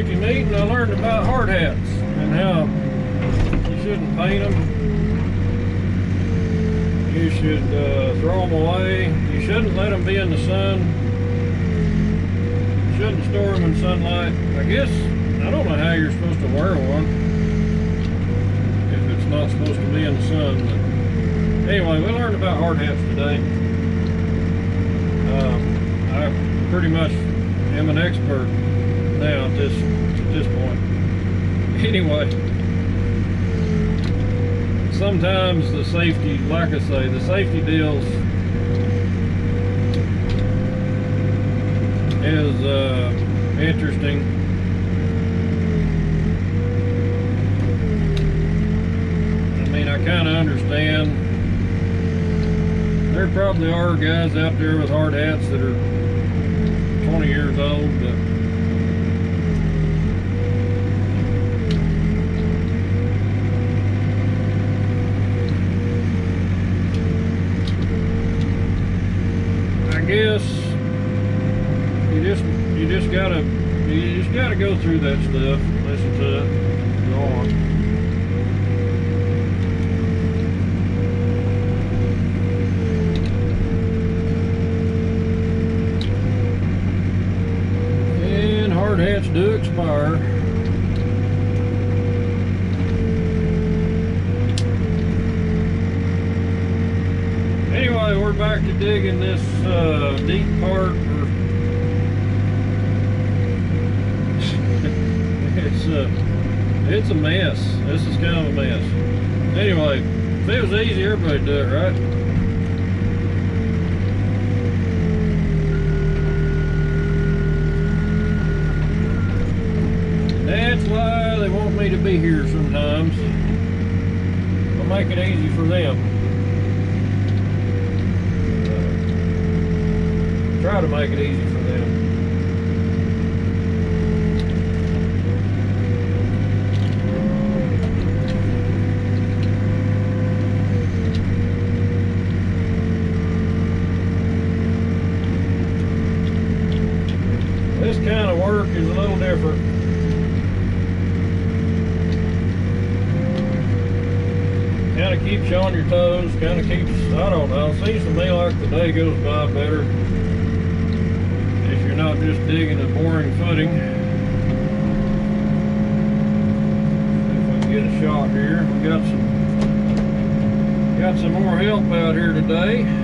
safety meeting, I learned about hard hats and how you shouldn't paint them. You should throw them away. You shouldn't let them be in the sun. You shouldn't store them in sunlight. I guess, I don't know how you're supposed to wear one if it's not supposed to be in the sun. But anyway, we learned about hard hats today. I pretty much am an expert now at this point. Anyway, sometimes the safety, like I say, the safety deals is interesting. I mean, I kind of understand. There probably are guys out there with hard hats that are 20 years old, but I guess you just gotta go through that stuff, listen to it, go on. And hard hats do expire. Anyway, we're back to digging this deep part. It's a mess. This is kind of a mess. Anyway, if it was easy, everybody'd do it, right? That's why they want me to be here sometimes. I'll make it easy for them. Try to make it easy for them. This kind of work is a little different. Kind of keeps you on your toes, kind of keeps, I don't know, seems to me like the day goes by better if you're not just digging a boring footing. If we can get a shot here. We got some more help out here today.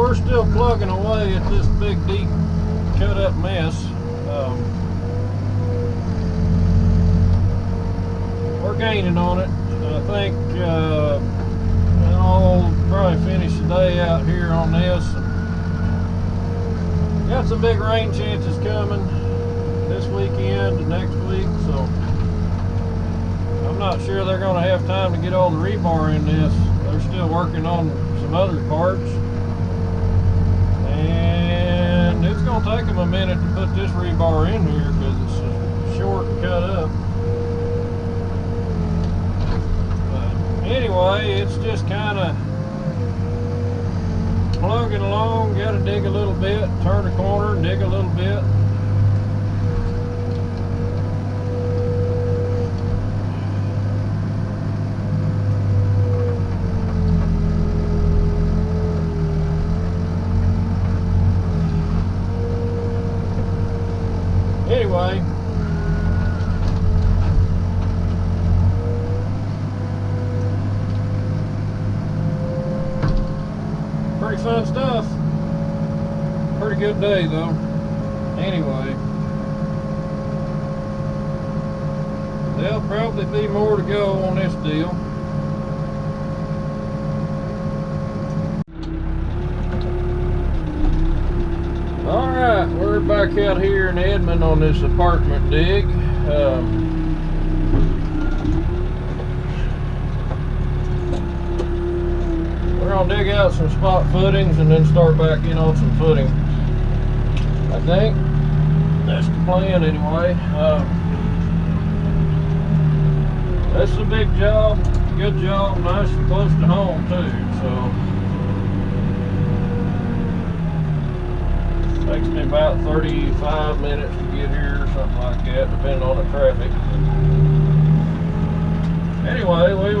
we're still plugging away at this big, deep, cut up mess. We're gaining on it. I think I'll probably finish the day out here on this. Got some big rain chances coming this weekend and next week, so I'm not sure they're going to have time to get all the rebar in this. They're still working on some other parts, and it's going to take them a minute to put this rebar in here because it's short and cut up. But anyway, it's just kind of plugging along. Got to dig a little bit, turn a corner, dig a little bit. Anyway, pretty fun stuff. Pretty good day though. Anyway, there'll probably be more to go on this deal. Alright, we're back out here in Edmond on this apartment dig. We're going to dig out some spot footings and then start back in on some footing. I think that's the plan anyway. That's a big job, good job, nice and close to home too. So takes me about 35 minutes to get here or something like that, depending on the traffic. Anyway, we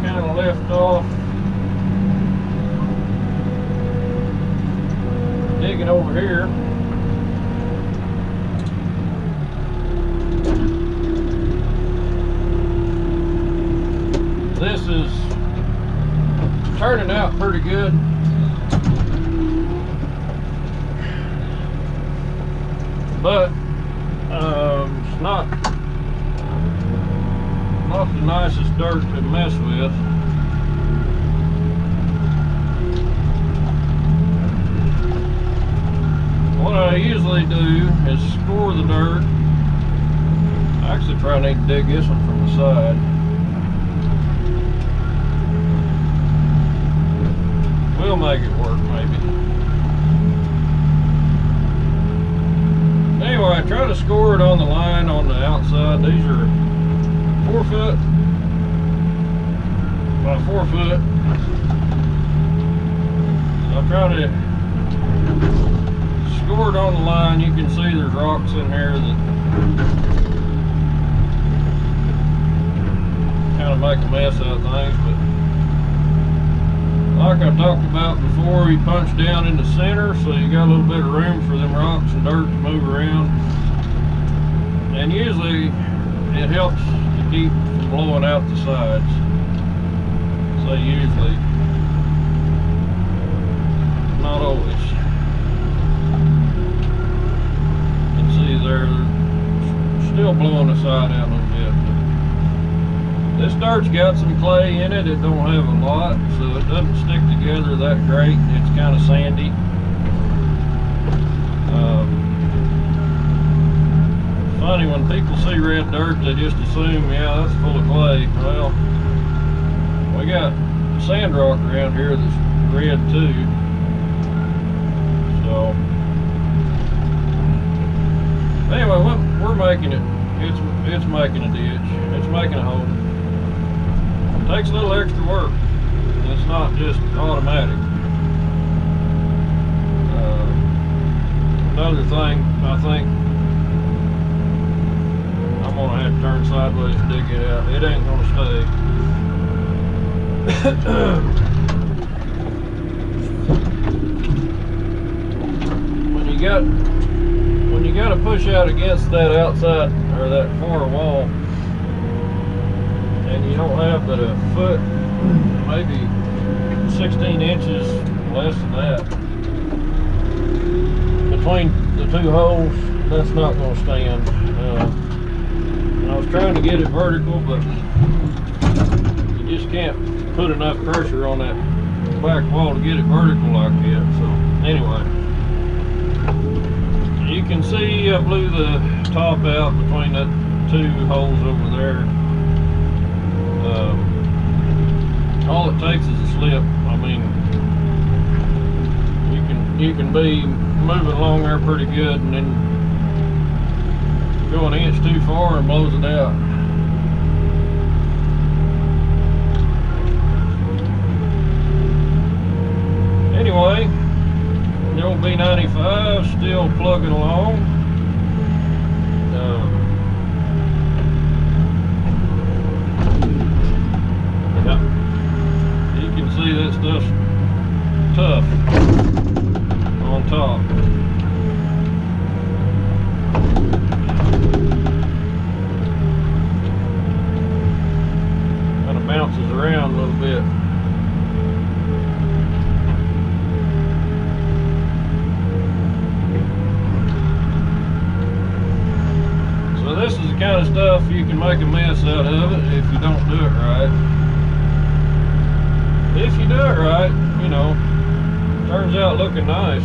kind of left off digging over here. This is turning out pretty good. But it's not the nicest dirt to mess with. What I usually do is score the dirt. I actually probably need to dig this one from the side. We'll make it work maybe. Anyway, I try to score it on the line on the outside. These are 4 foot by 4 foot. I'll try to score it on the line. You can see there's rocks in here that kind of make a mess out of things, but like I talked about before, you punch down in the center so you got a little bit of room for them rocks and dirt to move around. And usually it helps to keep from blowing out the sides. So usually, not always. You can see they're still blowing the side out a little bit. This dirt's got some clay in it. It don't have a lot, so it doesn't stick together that great. It's kind of sandy. Funny, when people see red dirt, they just assume, yeah, that's full of clay. Well, we got sand rock around here that's red too. So, anyway, we're making it. It's making a ditch. It's making a hole. Takes a little extra work. It's not just automatic. Another thing, I think I'm gonna have to turn sideways and dig it out. It ain't gonna stay. When you got to push out against that outside or that far wall, and you don't have but a foot, maybe 16 inches less than that. Between the two holes, that's not going to stand. And I was trying to get it vertical, but you just can't put enough pressure on that back wall to get it vertical like that. So anyway, you can see I blew the top out between the two holes over there. All it takes is a slip. I mean, you can be moving along there pretty good and then go an inch too far and blows it out. Anyway, the old B95 still plugging along. Yeah, you can see that stuff's tough on top. Kind of bounces around a little bit. So this is the kind of stuff you can make a mess out of it if you don't do it right. If you do it right, you know, turns out looking nice.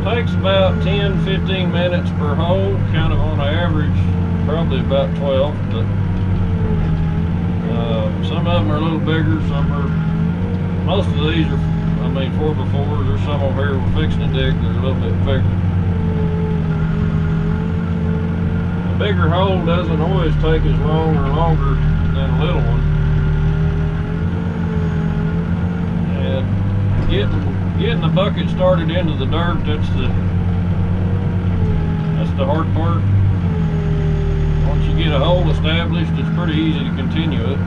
It takes about 10-15 minutes per hole, kind of on average, probably about 12, but some of them are a little bigger, some are, most of these are, I mean, 4x4s. There's some over here we're fixing to dig that are a little bit bigger. Bigger hole doesn't always take as long or longer than a little one. And getting the bucket started into the dirt, that's the hard part. Once you get a hole established, it's pretty easy to continue it.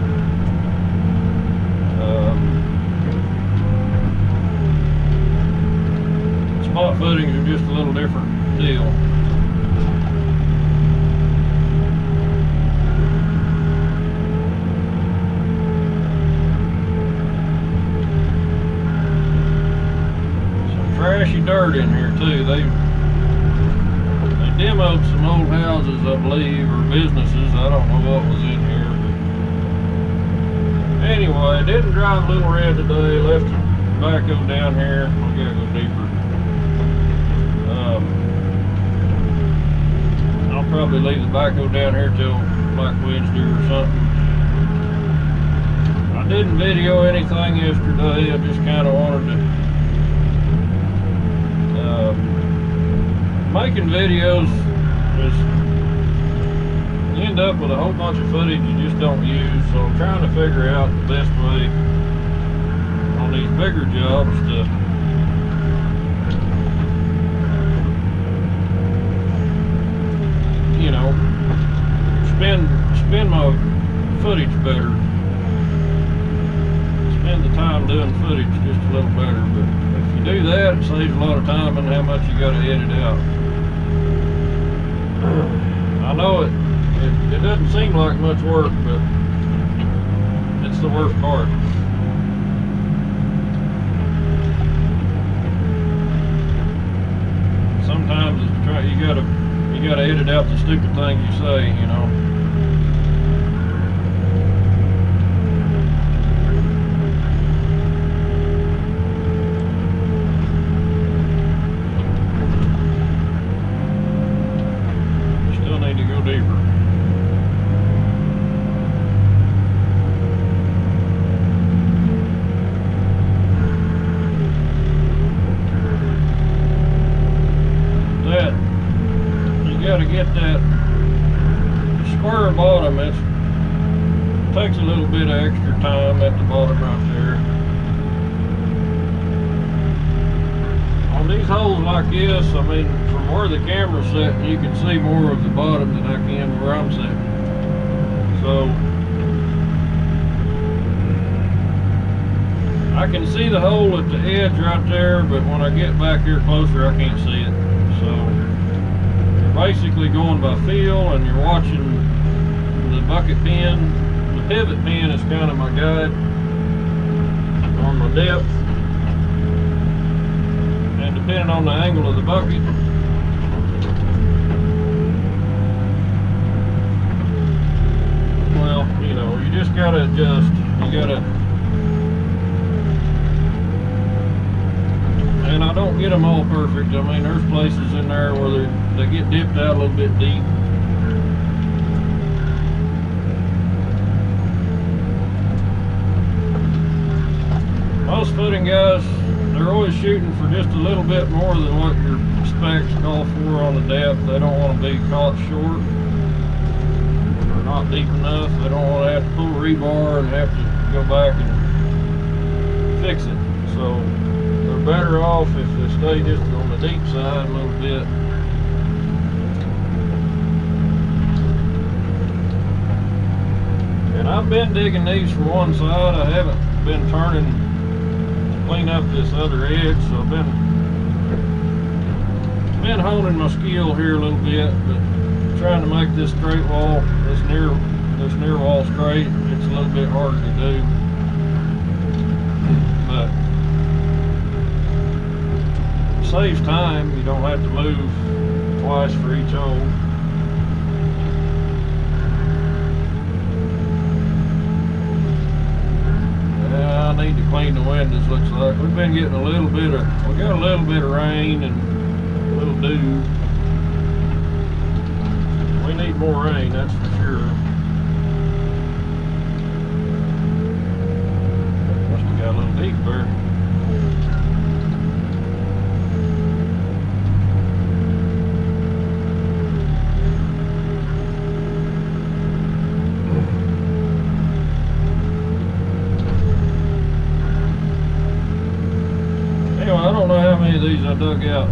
Spot footings are just a little different deal. Trashy dirt in here too. They demoed some old houses, I believe, or businesses. I don't know what was in here, but anyway, didn't drive Little Red today. Left the backhoe down here. We gotta go deeper. I'll probably leave the backhoe down here till like Wednesday or something. I didn't video anything yesterday. I just kind of wanted to making videos is you end up with a whole bunch of footage you just don't use, so I'm trying to figure out the best way on these bigger jobs to you know spend my footage better, spend the time doing footage just a little better. But if you do that, it saves a lot of time and how much you got to edit out. I know it doesn't seem like much work, but it's the worst part. Sometimes you gotta edit out the stupid things you say, you know. Get that square bottom. It takes a little bit of extra time at the bottom right there. On these holes like this, I mean, from where the camera's set, you can see more of the bottom than I can where I'm sitting. So I can see the hole at the edge right there, but when I get back here closer, I can't see it. So basically going by feel, and you're watching bucket pin. The pivot pin is kind of my guide on my depth, and depending on the angle of the bucket, well, you know, you just gotta adjust. You gotta, and I don't get them all perfect. I mean, there's places in there where they get dipped out a little bit deep. Most footing guys, they're always shooting for just a little bit more than what your specs call for on the depth. They don't want to be caught short or not deep enough. They don't want to have to pull a rebar and have to go back and fix it. So they're better off if they stay just on the deep side a little bit. And I've been digging these from one side. I haven't been turning to clean up this other edge, so I've been honing my skill here a little bit, but trying to make this straight wall, this near wall straight, it's a little bit harder to do. But it saves time. You don't have to move twice for each hole. I need to clean the windows, looks like. We've been getting we got a little bit of rain and a little dew. We need more rain, that's for sure. Must have got a little deep there. I don't know how many of these I dug out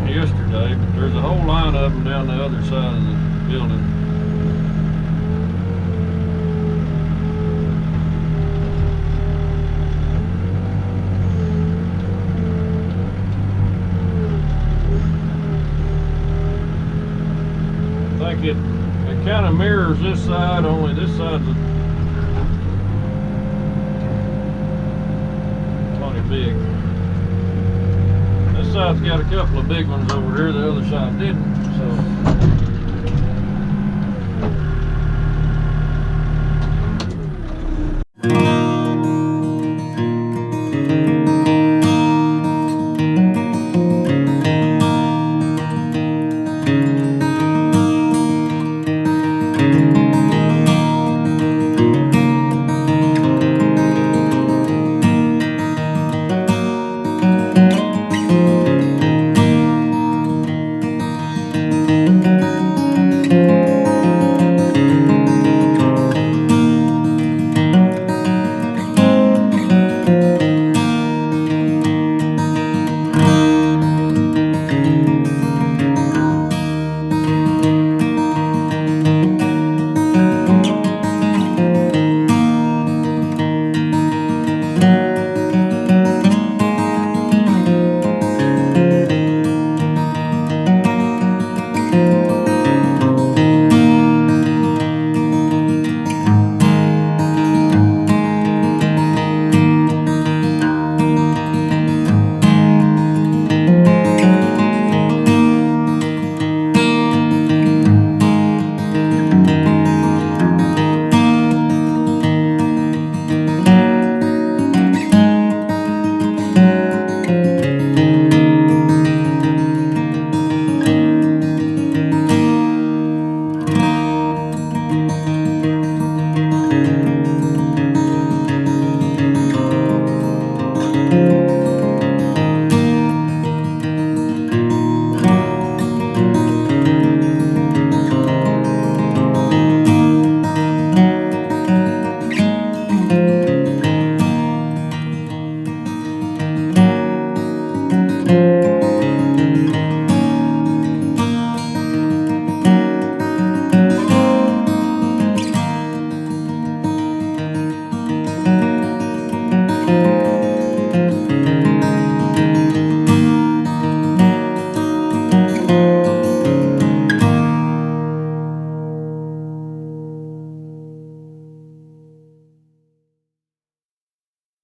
yesterday, but there's a whole line of them down the other side of the building. I think it kind of mirrors this side, only this side's plenty big. This side's got a couple of big ones over here, the other side didn't, so